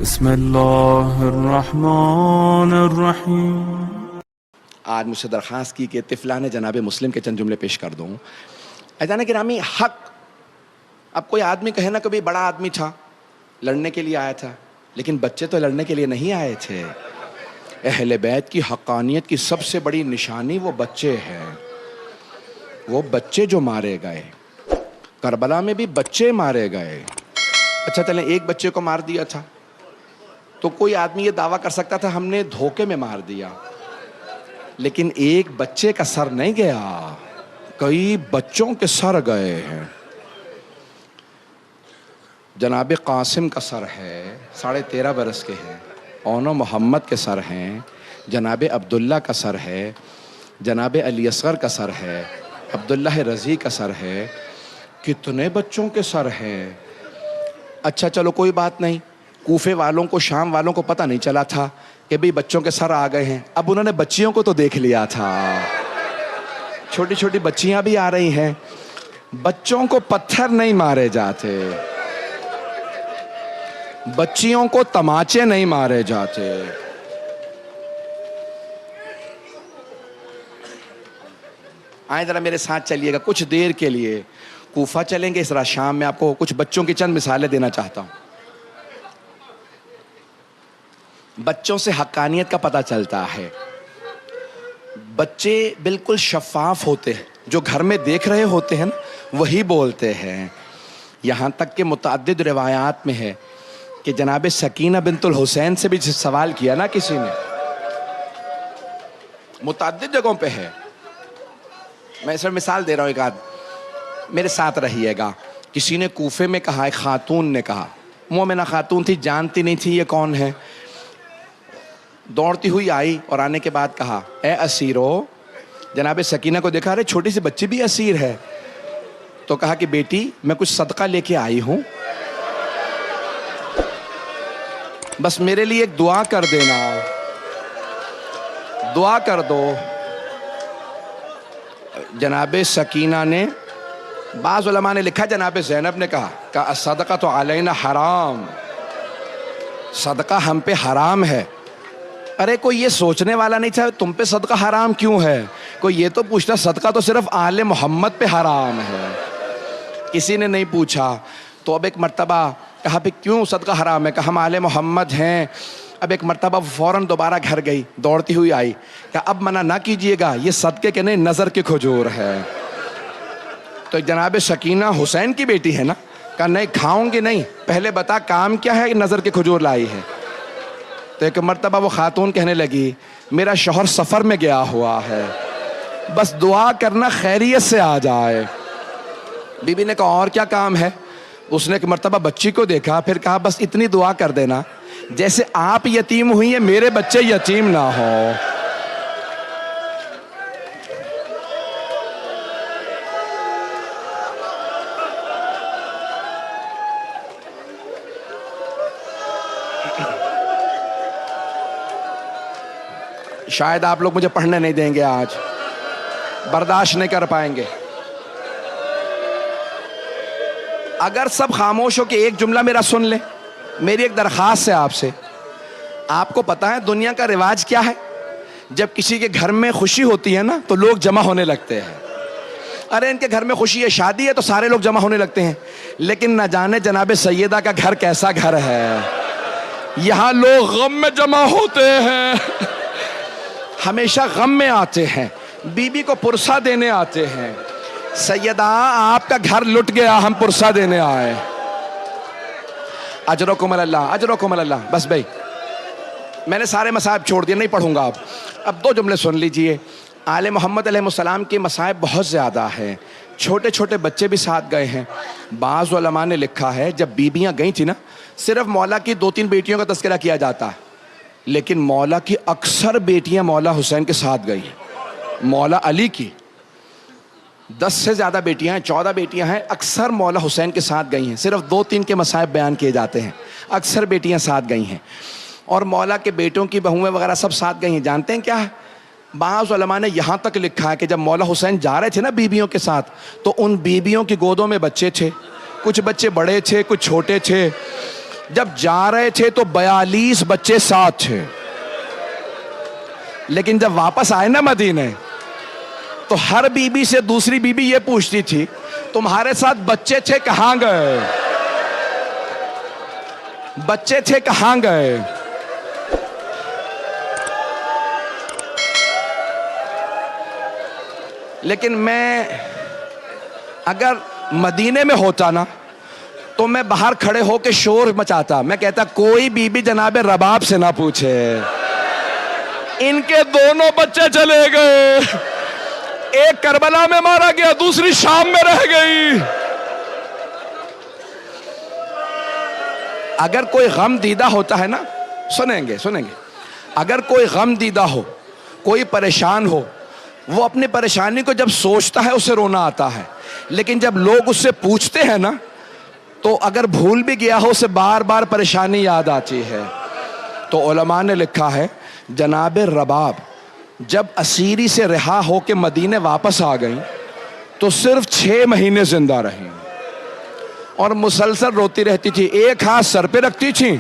بسم اللہ الرحمن الرحیم۔ آج مجھ سے درخواست کی کہ طفلان جناب مسلم کے چند جملے پیش کر دوں۔ عزیزان گرامی، حق، اب کوئی آدمی کہے نا کبھی بڑا آدمی تھا، لڑنے کے لیے آیا تھا، لیکن بچے تو لڑنے کے لیے نہیں آئے تھے۔ اہل بیت کی حقانیت کی سب سے بڑی نشانی وہ بچے ہیں، وہ بچے جو مارے گئے۔ کربلا میں بھی بچے مارے گئے۔ اچھا چلیں، ایک بچے کو مار دیا تھا تو کوئی آدمی یہ دعویٰ کر سکتا تھا ہم نے دھوکے میں مار دیا، لیکن ایک بچے کا سر نہیں گیا، کئی بچوں کے سر گئے ہیں۔ جناب قاسم کا سر ہے، 13.5 برس کے ہیں۔ اونو محمد کے سر ہیں۔ جناب عبداللہ کا سر ہے۔ جناب علی اصغر کا سر ہے۔ عبداللہ رضی کا سر ہے۔ کتنے بچوں کے سر ہیں۔ اچھا چلو کوئی بات نہیں، کوفے والوں کو، شام والوں کو پتہ نہیں چلا تھا کہ بھی بچوں کے سر آ گئے ہیں، اب انہوں نے بچیوں کو تو دیکھ لیا تھا، چھوٹی چھوٹی بچیاں بھی آ رہی ہیں۔ بچوں کو پتھر نہیں مارے جاتے، بچیوں کو تماچے نہیں مارے جاتے۔ آئیں ذرا میرے ساتھ چلیے گا کچھ دیر کے لیے، کوفہ چلیں گے، اس طرح شام میں آپ کو کچھ بچوں کی چند مثالیں دینا چاہتا ہوں۔ بچوں سے حقانیت کا پتہ چلتا ہے۔ بچے بالکل شفاف ہوتے ہیں، جو گھر میں دیکھ رہے ہوتے ہیں وہی بولتے ہیں۔ یہاں تک کہ متعدد روایات میں ہے کہ جناب سکینہ بنت الحسین سے بھی سوال کیا نا کسی نے، متعدد جگہوں پہ ہے۔ میں اس پر مثال دے رہا ہوں، ایک آدھ میرے ساتھ رہیے گا۔ کسی نے کوفے میں کہا، ایک خاتون نے کہا، مومنہ خاتون تھی، جانتی نہیں تھی یہ کون ہے، دوڑتی ہوئی آئی اور آنے کے بعد کہا، اے اسیرو، جناب سکینہ کو دیکھا، ارے چھوٹی سی بچی بھی اسیر ہے، تو کہا کہ بیٹی میں کچھ صدقہ لے کے آئی ہوں، بس میرے لیے ایک دعا کر دینا، دعا کر دو۔ جناب سکینہ نے، بعض علماء نے لکھا جناب زینب نے کہا کہ الصدقہ تو علینا حرام، صدقہ ہم پہ حرام ہے۔ ارے کوئی یہ سوچنے والا نہیں تھا تم پہ صدقہ حرام کیوں ہے، کوئی یہ تو پوچھتا صدقہ تو صرف آل محمد پہ حرام ہے، کسی نے نہیں پوچھا۔ تو اب ایک مرتبہ کہا پہ کیوں صدقہ حرام ہے، کہ ہم آل محمد ہیں۔ اب ایک مرتبہ فوراً دوبارہ گھر گئی، دوڑتی ہوئی آئی کہ اب منع نہ کیجئے گا، یہ صدقے کے نہیں نظر کی کھجور ہے۔ تو جناب سکینہ حسین کی بیٹی ہے نا، کہا نہیں کھاؤں گی نہیں، پہلے بتا کام کیا ہے، نظر کی کھجور لائی ہے۔ تو ایک مرتبہ وہ خاتون کہنے لگی، میرا شوہر سفر میں گیا ہوا ہے، بس دعا کرنا خیریت سے آ جائے۔ بی بی نے کہا اور کیا کام ہے؟ اس نے ایک مرتبہ بچی کو دیکھا، پھر کہا بس اتنی دعا کر دینا جیسے آپ یتیم ہوئی ہیں میرے بچے یتیم نہ ہو۔ شاید آپ لوگ مجھے پڑھنے نہیں دیں گے، آج برداشت نہیں کر پائیں گے۔ اگر سب خاموش ہو کہ ایک جملہ میرا سن لیں، میری ایک درخواست ہے آپ سے۔ آپ کو پتا ہے دنیا کا رواج کیا ہے؟ جب کسی کے گھر میں خوشی ہوتی ہے نا تو لوگ جمع ہونے لگتے ہیں۔ ارے ان کے گھر میں خوشی ہے، شادی ہے، تو سارے لوگ جمع ہونے لگتے ہیں، لیکن نہ جانے جناب سیدہ کا گھر کیسا گھر ہے، یہاں لوگ غم میں جمع ہوتے ہیں، ہمیشہ غم میں آتے ہیں، بیوی کو پرسہ دینے آتے ہیں۔ سیدہ آپ کا گھر لٹ گیا، ہم پرسہ دینے آئے۔ اجرکم اللہ، اجرکم اللہ۔ بس بھائی میں نے سارے مصائب چھوڑ دیے، نہیں پڑھوں گا اب 2 جملے سن لیجئے۔ آل محمد علیہ السلام کے مصائب بہت زیادہ ہیں، چھوٹے چھوٹے بچے بھی ساتھ گئے ہیں۔ بعض علماء نے لکھا ہے جب بیبیاں گئی تھی نا، صرف مولا کی 2-3 بیٹیوں کا تذکرہ کیا جاتا ہے، لیکن مولا کی اکثر بیٹیاں مولا حسین کے ساتھ گئی ہیں۔ مولا علی کی 10 سے زیادہ بیٹیاں ہیں، 14 بیٹیاں ہیں، اکثر مولا حسین کے ساتھ گئی ہیں، صرف 2-3 کے مصائب بیان کیے جاتے ہیں، اکثر بیٹیاں ساتھ گئی ہیں، اور مولا کے بیٹوں کی بہویں وغیرہ سب ساتھ گئی ہیں۔ جانتے ہیں کیا ہے؟ بعض علماء نے یہاں تک لکھا ہے کہ جب مولا حسین جا رہے تھے نا بیویوں کے ساتھ، تو ان بیویوں کی گودوں میں بچے تھے، کچھ بچے بڑے تھے، کچھ چھوٹے تھے، جب جا رہے تھے تو 42 بچے ساتھ تھے، لیکن جب واپس آئے نا مدینے تو ہر بی بی سے دوسری بی بی یہ پوچھتی تھی تمہارے ساتھ بچے تھے کہاں گئے، بچے تھے کہاں گئے۔ لیکن میں اگر مدینے میں ہوتا نا تو میں باہر کھڑے ہو کے شور مچاتا، میں کہتا کوئی بی بی جناب رباب سے نہ پوچھے، ان کے دونوں بچے چلے گئے، ایک کربلا میں مارا گیا، دوسری شام میں رہ گئی۔ اگر کوئی غم دیدہ ہوتا ہے نا، سنیں گے اگر کوئی غم دیدہ ہو، کوئی پریشان ہو، وہ اپنی پریشانی کو جب سوچتا ہے اسے رونا آتا ہے، لیکن جب لوگ اس سے پوچھتے ہیں نا تو اگر بھول بھی گیا ہو اسے بار بار پریشانی یاد آتی ہے۔ تو علماء نے لکھا ہے جناب رباب جب اسیری سے رہا ہو کے مدینے واپس آ گئیں تو صرف 6 مہینے زندہ رہیں اور مسلسل روتی رہتی تھی، ایک ہاتھ سر پہ رکھتی تھی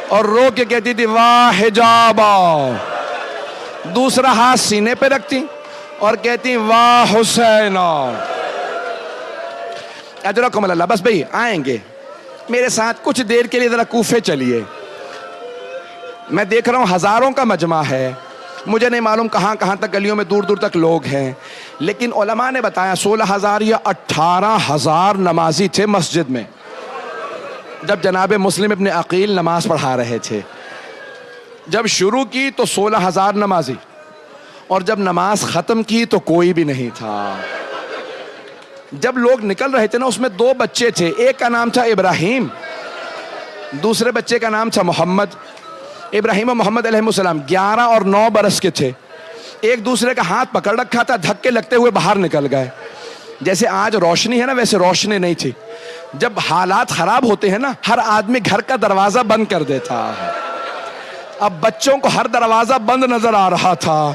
اور رو کے کہتی تھی واہ حجابا، دوسرا ہاتھ سینے پہ رکھتی اور کہتی واہ حسینا۔ اجرکم اللہ۔ بس بھئی آئیں گے میرے ساتھ کچھ دیر کے لیے، ذرا کوفے چلیے، میں دیکھ رہا ہوں ہزاروں کا مجمع ہے، مجھے نہیں معلوم کہاں کہاں تک گلیوں میں دور دور تک لوگ ہیں، لیکن علماء نے بتایا 16,000 یا 18,000 نمازی تھے مسجد میں جب جناب مسلم ابن عقیل نماز پڑھا رہے تھے۔ جب شروع کی تو 16,000 نمازی، اور جب نماز ختم کی تو کوئی بھی نہیں تھا۔ جب لوگ نکل رہے تھے نا اس میں 2 بچے تھے، ایک کا نام تھا ابراہیم، دوسرے بچے کا نام تھا محمد۔ ابراہیم و محمد علیہ السلام 11 اور 9 برس کے تھے، ایک دوسرے کا ہاتھ پکڑ رکھا تھا، دھکے لگتے ہوئے باہر نکل گئے۔ جیسے آج روشنی ہے نا ویسے روشنی نہیں تھی۔ جب حالات خراب ہوتے ہیں نا ہر آدمی گھر کا دروازہ بند کر دیتا ہے، اب بچوں کو ہر دروازہ بند نظر آ رہا تھا۔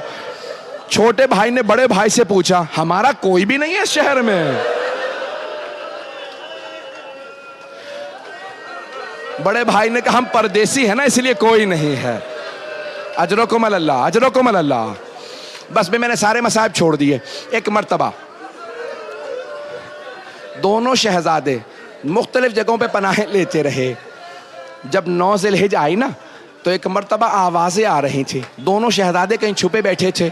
چھوٹے بھائی نے بڑے بھائی سے پوچھا ہمارا کوئی بھی نہیں ہے اس شہر میں؟ بڑے بھائی نے کہا ہم پردیسی ہیں نا اس لیے کوئی نہیں ہے۔ اجرکم اللہ، اجرکم اللہ۔ بس میں نے سارے مصائب چھوڑ دیے۔ ایک مرتبہ دونوں شہزادے مختلف جگہوں پہ پناہیں لیتے رہے۔ جب 9 ذی الحجہ آئی نا تو ایک مرتبہ آوازیں آ رہی تھی، دونوں شہزادے کہیں چھپے بیٹھے تھے،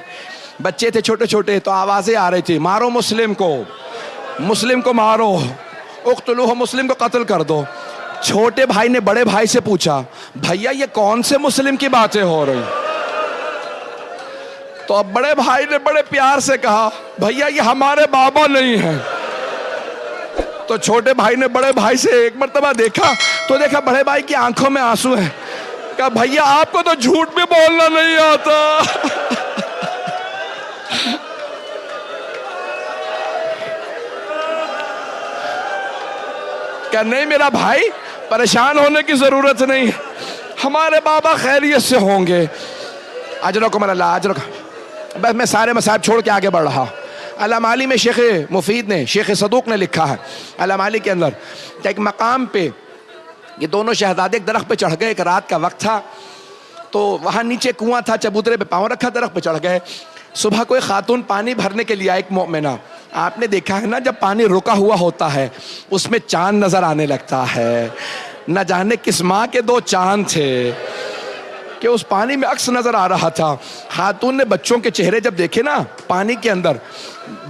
بچے تھے چھوٹے چھوٹے، تو آوازیں آ رہی تھی مارو مسلم کو، مسلم کو مارو، اقتلوہ، مسلم کو قتل کر دو۔ چھوٹے بھائی نے بڑے بھائی سے پوچھا بھیا یہ کون سے مسلم کی باتیں ہو رہی؟ تو اب بڑے بھائی نے بڑے پیار سے کہا بھیا یہ ہمارے بابا نہیں ہیں۔ تو چھوٹے بھائی نے بڑے بھائی سے ایک مرتبہ دیکھا تو دیکھا بڑے بھائی کی آنکھوں میں آنسو ہیں، کہا بھیا آپ کو تو جھوٹ بھی بولنا نہیں آتا۔ کہا نہیں میرا بھائی پریشان ہونے کی ضرورت نہیں، ہمارے بابا خیریت سے ہوں گے۔ اجرکم اللہ، اجرکم۔ بس میں سارے مصائب چھوڑ کے آگے بڑھ رہا۔ علامہ علی میں شیخ مفید نے، شیخ صدوق نے لکھا ہے علامہ علی کے اندر کہ ایک مقام پہ یہ دونوں شہزادے ایک درخت پہ چڑھ گئے، ایک رات کا وقت تھا تو وہاں نیچے کنواں تھا، چبوترے پہ پاؤں رکھا درخت پہ چڑھ گئے۔ صبح کوئی خاتون پانی بھرنے کے لیے ایک مومنہ، آپ نے دیکھا ہے نا جب پانی رکا ہوا ہوتا ہے اس میں چاند نظر آنے لگتا ہے، نہ جانے کس ماں کے 2 چاند تھے کہ اس پانی میں عکس نظر آ رہا تھا۔ خاتون نے بچوں کے چہرے جب دیکھے نا پانی کے اندر،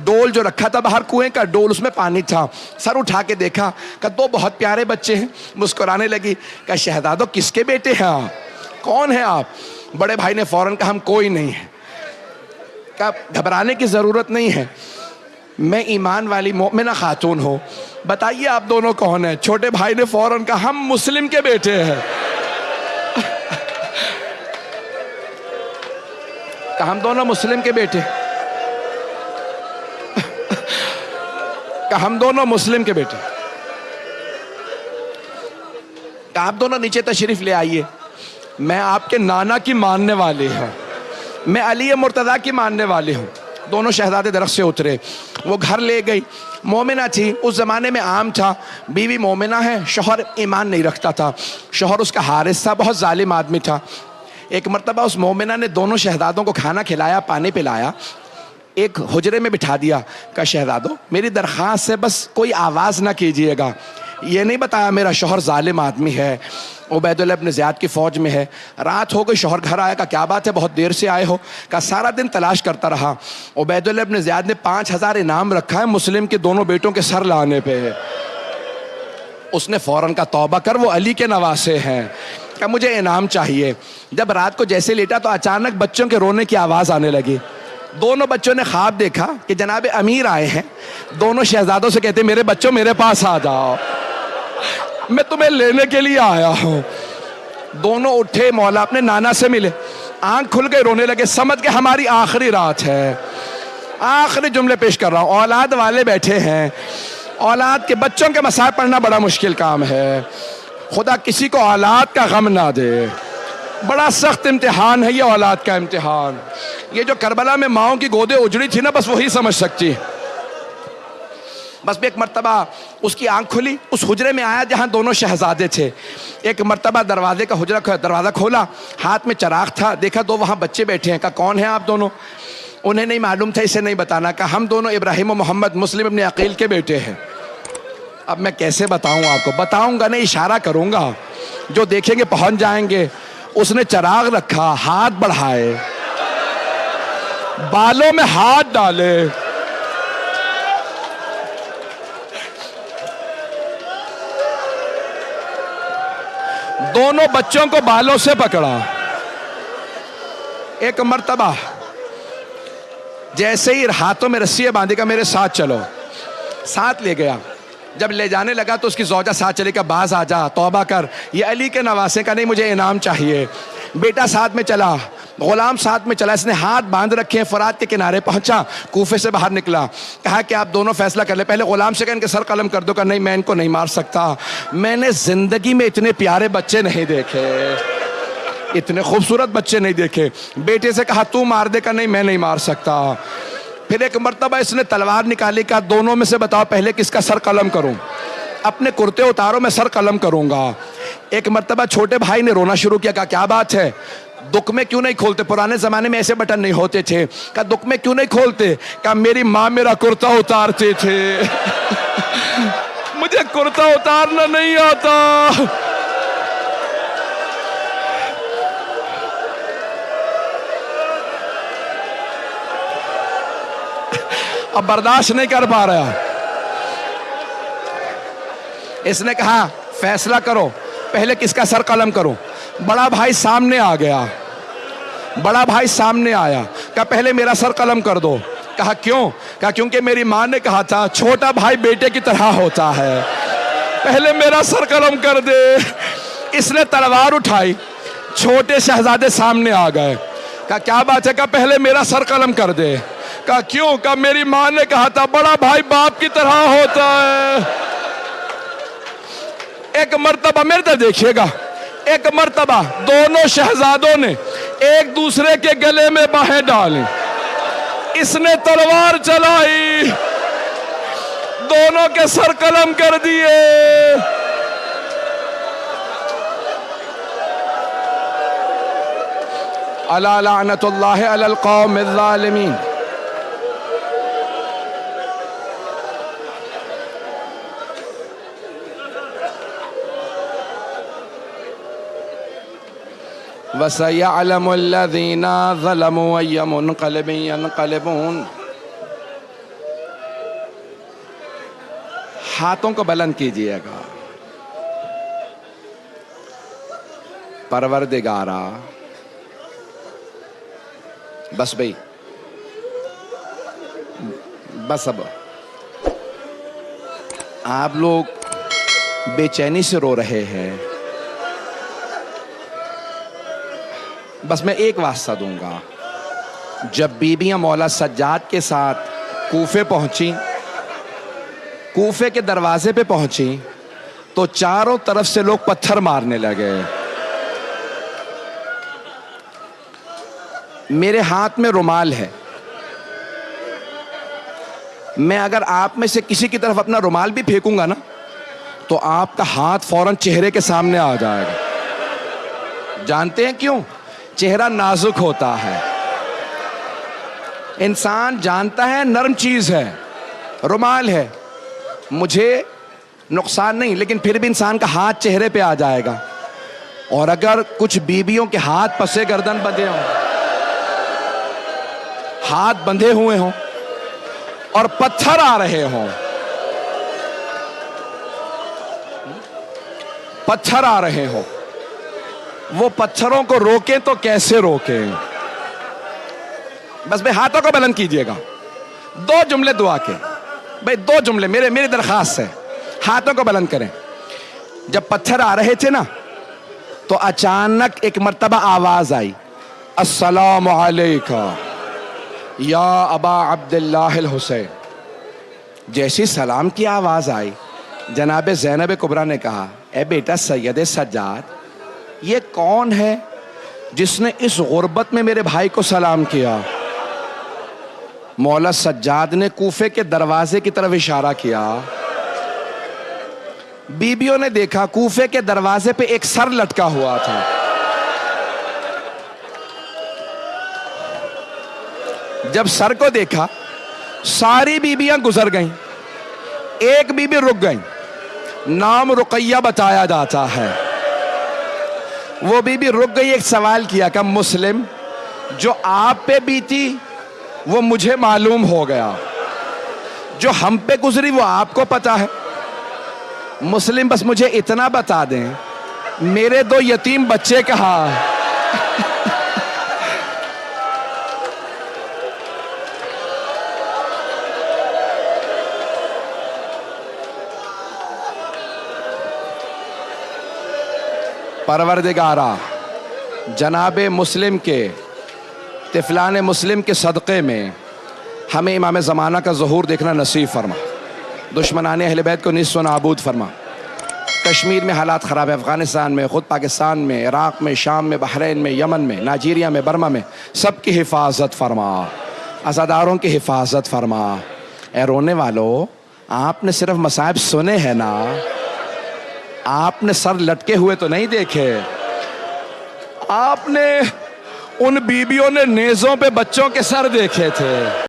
ڈول جو رکھا تھا باہر کنویں کا ڈول اس میں پانی تھا، سر اٹھا کے دیکھا کہ 2 بہت پیارے بچے ہیں، مسکرانے لگی کہ شہزادو کس کے بیٹے ہیں آپ، کون ہیں آپ؟ بڑے بھائی نے فوراً کہا ہم کوئی نہیں ہیں۔ کہا گھبرانے کی ضرورت نہیں ہے، میں ایمان والی مومنہ خاتون ہوں، بتائیے آپ دونوں کون ہیں؟ چھوٹے بھائی نے فوراً کہا ہم مسلم کے بیٹے ہیں۔ کہ ہم دونوں مسلم کے بیٹے، کہ ہم دونوں مسلم کے بیٹے، کہ آپ دونوں نیچے تشریف لے آئیے، میں آپ کے نانا کی ماننے والی ہوں، میں علی مرتضیٰ کی ماننے والی ہوں، دونوں شہزادے درخت سے اترے، وہ گھر لے گئی. مومنہ تھی، اس زمانے میں عام تھا بیوی مومنہ ہے، شوہر ایمان نہیں رکھتا تھا، شوہر اس کا حارث تھا، بہت ظالم آدمی تھا. ایک مرتبہ اس مومنہ نے دونوں شہزادوں کو کھانا کھلایا، پانی پلایا، ایک حجرے میں بٹھا دیا. کہا شہزادوں میری درخواست ہے بس کوئی آواز نہ کیجیے گا. یہ نہیں بتایا میرا شوہر ظالم آدمی ہے، عبید اللہ ابن زیاد کی فوج میں ہے. رات ہو گئی، شوہر گھر آیا. کہا کیا بات ہے بہت دیر سے آئے ہو؟ کہا سارا دن تلاش کرتا رہا. عبید اللہ ابن زیاد نے 5000 انعام رکھا ہے مسلم کے دونوں بیٹوں کے سر لانے پہ. اس نے فوراً کہا توبہ کر، وہ علی کے نواسے ہیں. کہا مجھے انعام چاہیے. جب رات کو جیسے لیٹا تو اچانک بچوں کے رونے کی آواز آنے لگی. دونوں بچوں نے خواب دیکھا کہ جناب امیر آئے ہیں. دونوں شہزادوں سے کہتے میرے بچوں میرے پاس آ جاؤ، میں تمہیں لینے کے لیے آیا ہوں. دونوں اٹھے، مولا اپنے نانا سے ملے، آنکھ کھل گئے، رونے لگے. سمجھ کے ہماری آخری رات ہے. آخری جملے پیش کر رہا ہوں. اولاد والے بیٹھے ہیں، اولاد کے بچوں کے مسائل پڑھنا بڑا مشکل کام ہے. خدا کسی کو اولاد کا غم نہ دے. بڑا سخت امتحان ہے یہ اولاد کا امتحان. یہ جو کربلا میں ماؤں کی گودیں اجڑی تھی نا، بس وہی سمجھ سکتی. بس ایک مرتبہ اس کی آنکھ کھلی، اس حجرے میں آیا جہاں دونوں شہزادے تھے. ایک مرتبہ دروازے کا دروازہ کھولا، ہاتھ میں چراغ تھا، دیکھا دو وہاں بچے بیٹھے ہیں. کہا کون ہیں آپ دونوں؟ انہیں نہیں معلوم تھا، اسے نہیں بتانا. کہا ہم دونوں ابراہیم و محمد مسلم ابن عقیل کے بیٹے ہیں. اب میں کیسے بتاؤں آپ کو؟ بتاؤں گا نہیں، اشارہ کروں گا، جو دیکھیں گے پہنچ جائیں گے. اس نے چراغ رکھا، ہاتھ بڑھائے، بالوں میں ہاتھ ڈالے، دونوں بچوں کو بالوں سے پکڑا. ایک مرتبہ جیسے ہی ہاتھوں میں رسی باندھی کا میرے ساتھ چلو، ساتھ لے گیا. جب لے جانے لگا تو اس کی زوجہ ساتھ چلے. کا باز آ جا، توبہ کر، یہ علی کے نواسے کا نہیں، مجھے انعام چاہیے. بیٹا ساتھ میں چلا، غلام ساتھ میں چلا. اس نے ہاتھ باندھ رکھے، فرات کے کنارے پہنچا، کوفے سے باہر نکلا. کہا کہ آپ دونوں فیصلہ کر لیں. پہلے غلام سے کہا ان کے سر قلم کر دو. کہ نہیں میں ان کو نہیں مار سکتا، میں نے زندگی میں اتنے پیارے بچے نہیں دیکھے، اتنے خوبصورت بچے نہیں دیکھے. بیٹے سے کہا تو مار دے. کا نہیں میں نہیں مار سکتا. پھر ایک مرتبہ اس نے تلوار نکالی. کہا دونوں میں سے بتاؤ پہلے کس کا سر قلم کروں؟ اپنے کرتے اتارو، میں سر قلم کروں گا. ایک مرتبہ چھوٹے بھائی نے رونا شروع کیا. کہا کیا بات ہے؟ دکھ میں کیوں نہیں کھولتے؟ پرانے زمانے میں ایسے بٹن نہیں ہوتے تھے. کہا دکھ میں کیوں نہیں کھولتے؟ کہا میری ماں میرا کرتا اتارتے تھے، مجھے کرتا اتارنا نہیں آتا. اب برداشت نہیں کر پا رہا. اس نے کہا فیصلہ کرو پہلے کس کا سر قلم کروں. بڑا بھائی سامنے آ گیا، بڑا بھائی سامنے آیا. کہا پہلے میرا سر قلم کر دو. کہا کیوں؟ کہا کیونکہ میری ماں نے کہا تھا چھوٹا بھائی بیٹے کی طرح ہوتا ہے، پہلے میرا سر قلم کر دے. اس نے تلوار اٹھائی، چھوٹے شہزادے سامنے آ گئے. کہا کیا بات ہے؟ کہا پہلے میرا سر قلم کر دے. کہا کیوں؟ کہا میری ماں نے کہا تھا بڑا بھائی باپ کی طرح ہوتا ہے. ایک مرتبہ میرے طرف دیکھیے گا، ایک مرتبہ دونوں شہزادوں نے ایک دوسرے کے گلے میں باہیں ڈالی. اس نے تلوار چلائی، دونوں کے سر قلم کر دیے. الا لعنت اللہ علی القوم الظالمین. وَسَيَعْلَمُ الَّذِينَ ظَلَمُوا أَيَّ مُنْقَلِبٍ يَنْقَلِبُونَ. ہاتھوں کو بلند کیجئے گا. پروردگارا، بس بھئی، بس اب آپ لوگ بے چینی سے رو رہے ہیں. بس میں ایک واسطہ دوں گا. جب بیبیاں مولا سجاد کے ساتھ کوفے پہنچی، کوفے کے دروازے پہ پہنچی تو چاروں طرف سے لوگ پتھر مارنے لگے. میرے ہاتھ میں رومال ہے، میں اگر آپ میں سے کسی کی طرف اپنا رومال بھی پھینکوں گا نا تو آپ کا ہاتھ فوراً چہرے کے سامنے آ جائے گا. جانتے ہیں کیوں؟ چہرہ نازک ہوتا ہے. انسان جانتا ہے نرم چیز ہے، رومال ہے، مجھے نقصان نہیں، لیکن پھر بھی انسان کا ہاتھ چہرے پہ آ جائے گا. اور اگر کچھ بیویوں کے ہاتھ پسے گردن بندھے ہوں، ہاتھ بندھے ہوئے ہوں اور پتھر آ رہے ہوں، پتھر آ رہے ہوں، وہ پتھروں کو روکیں تو کیسے روکیں؟ بس بھائی ہاتھوں کو بلند کیجئے گا. 2 جملے دعا کے، بھائی 2 جملے میری درخواست ہے، ہاتھوں کو بلند کریں. جب پتھر آ رہے تھے نا تو اچانک ایک مرتبہ آواز آئی، السلام علیکہ یا ابا عبداللہ الحسین. جیسی سلام کی آواز آئی، جناب زینب کبریٰ نے کہا، اے بیٹا سید سجاد، یہ کون ہے جس نے اس غربت میں میرے بھائی کو سلام کیا؟ مولا سجاد نے کوفے کے دروازے کی طرف اشارہ کیا. بیبیوں نے دیکھا کوفے کے دروازے پہ ایک سر لٹکا ہوا تھا. جب سر کو دیکھا ساری بیبیاں گزر گئیں، ایک بیوی رک گئیں. نام رقیہ بتایا جاتا ہے. وہ بیوی رک گئی، ایک سوال کیا کہ مسلم جو آپ پہ بیتی وہ مجھے معلوم ہو گیا، جو ہم پہ گزری وہ آپ کو پتا ہے. مسلم بس مجھے اتنا بتا دیں میرے 2 یتیم بچے کہاں؟ پروردگارا جناب مسلم کے طفلان مسلم کے صدقے میں ہمیں امام زمانہ کا ظہور دیکھنا نصیب فرما. دشمنان اہل بیت کو نیست و نابود فرما. کشمیر میں حالات خراب ہے، افغانستان میں، خود پاکستان میں، عراق میں، شام میں، بحرین میں، یمن میں، نائجیریا میں، برما میں، سب کی حفاظت فرما، عزاداروں کی حفاظت فرما. اے رونے والو، آپ نے صرف مصائب سنے ہیں نا، آپ نے سر لٹکے ہوئے تو نہیں دیکھے. آپ نے ان بیبیوں نے نیزوں پہ بچوں کے سر دیکھے تھے.